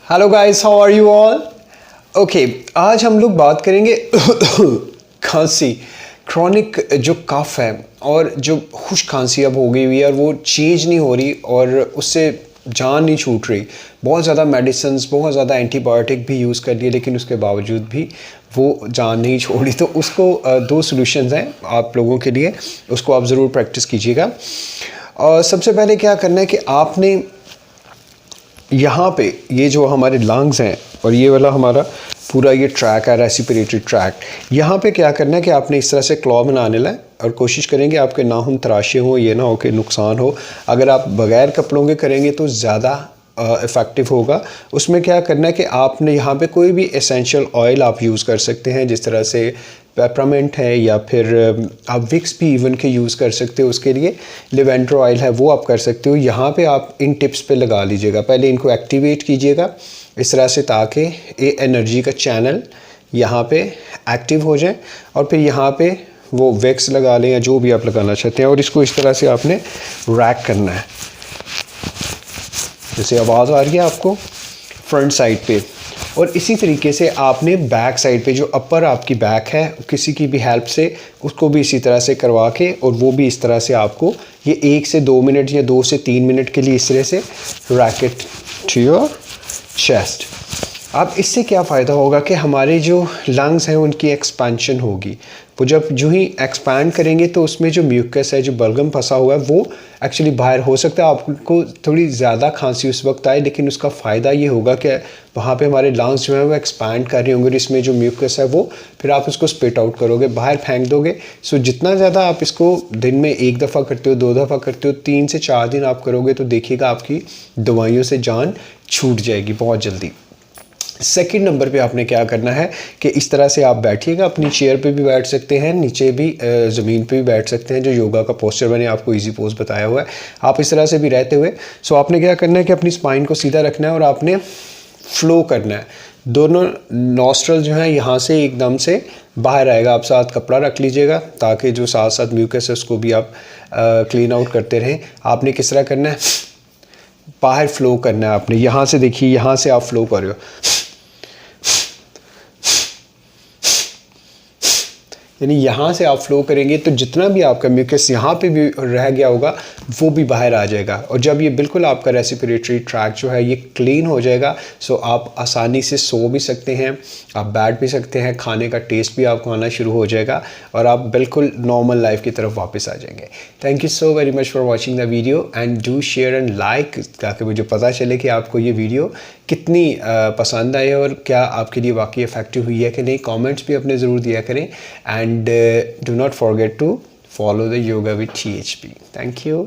Hello guys, how are you all? Okay, आज हम लोग बात करेंगे खांसी, क्रॉनिक जो कफ है और जो खुश्क खांसी अब हो गई हुई है और वो चेंज नहीं हो रही और उससे जान नहीं छूट रही। बहुत ज़्यादा मेडिसिन्स, बहुत ज़्यादा एंटीबायोटिक भी यूज़ कर लिए, लेकिन उसके बावजूद भी वो जान नहीं छोड़ी। तो उसको दो सॉल्यूशंस हैं आप लोगों के लिए, उसको आप ज़रूर प्रैक्टिस कीजिएगा। और सबसे पहले क्या करना है कि आपने यहाँ पे ये जो हमारे लंग्स हैं और ये वाला हमारा पूरा ये ट्रैक है, रेस्पिरेटरी ट्रैक, यहाँ पे क्या करना है कि आपने इस तरह से क्लॉ बनाने लाए और कोशिश करेंगे आपके नाखून तराशे हों, ये ना हो कि नुकसान हो। अगर आप बग़ैर कपड़ों के करेंगे तो ज़्यादा इफ़ेक्टिव होगा। उसमें क्या करना है कि आपने यहाँ पे कोई भी एसेंशियल ऑयल आप यूज़ कर सकते हैं, जिस तरह से पेपरामेंट है या फिर आप विक्स भी इवन के यूज़ कर सकते हो। उसके लिए लेवेंडर ऑयल है, वो आप कर सकते हो। यहाँ पे आप इन टिप्स पे लगा लीजिएगा, पहले इनको एक्टिवेट कीजिएगा इस तरह से ताकि ये एनर्जी का चैनल यहाँ पे एक्टिव हो जाए, और फिर यहाँ पे वो वैक्स लगा लें या जो भी आप लगाना चाहते हैं, और इसको इस तरह से आपने रैक करना है। जैसे आवाज़ आ रही है आपको फ्रंट साइड पे, और इसी तरीके से आपने बैक साइड पे जो अपर आपकी बैक है किसी की भी हेल्प से उसको भी इसी तरह से करवा के, और वो भी इस तरह से आपको ये 1 से 2 मिनट या 2 से 3 मिनट के लिए इस तरह से रैकेट टू योर चेस्ट। अब इससे क्या फ़ायदा होगा कि हमारे जो लंग्स हैं उनकी एक्सपेंशन होगी। वो जब जो ही एक्सपैंड करेंगे तो उसमें जो म्यूकस है, जो बलगम फंसा हुआ है, वो एक्चुअली बाहर हो सकता है। आपको थोड़ी ज़्यादा खांसी उस वक्त आए, लेकिन उसका फ़ायदा ये होगा कि वहाँ पे हमारे लंग्स जो है वो एक्सपैंड कर रहे होंगे और इसमें जो म्यूकस है वो फिर आप उसको स्पिट आउट करोगे, बाहर फेंक दोगे। सो जितना ज़्यादा आप इसको दिन में 1 दफ़ा करते हो, 2 दफ़ा करते हो, 3 से 4 दिन आप करोगे तो देखिएगा आपकी दवाइयों से जान छूट जाएगी बहुत जल्दी। सेकंड नंबर पे आपने क्या करना है कि इस तरह से आप बैठिएगा, अपनी चेयर पे भी बैठ सकते हैं, नीचे भी ज़मीन पे भी बैठ सकते हैं। जो योगा का पोस्चर मैंने आपको इजी पोज बताया हुआ है, आप इस तरह से भी रहते हुए। सो आपने क्या करना है कि अपनी स्पाइन को सीधा रखना है और आपने फ्लो करना है। दोनों नॉस्ट्रल जो है यहाँ से एकदम से बाहर आएगा। आप साथ कपड़ा रख लीजिएगा ताकि जो साथ साथ म्यूकस है उसको भी आप क्लीन आउट करते रहें। आपने किस तरह करना है, बाहर फ्लो करना है। आपने यहाँ से देखिए, यहाँ से आप फ्लो कर रहे हो, यानी यहाँ से आप फ्लो करेंगे तो जितना भी आपका म्यूकस यहाँ पे भी रह गया होगा वो भी बाहर आ जाएगा। और जब ये बिल्कुल आपका रेस्पिरेटरी ट्रैक जो है ये क्लीन हो जाएगा, सो आप आसानी से सो भी सकते हैं, आप बैठ भी सकते हैं, खाने का टेस्ट भी आपको आना शुरू हो जाएगा और आप बिल्कुल नॉर्मल लाइफ की तरफ वापस आ जाएंगे। Thank you so very much for watching the video and do share and like, ताकि मुझे पता चले कि आपको ये वीडियो कितनी पसंद आई और क्या आपके लिए वाकई इफेक्टिव हुई है कि नहीं। कमेंट्स भी अपने ज़रूर दिया करें and do not forget to follow the yoga with THP. Thank you.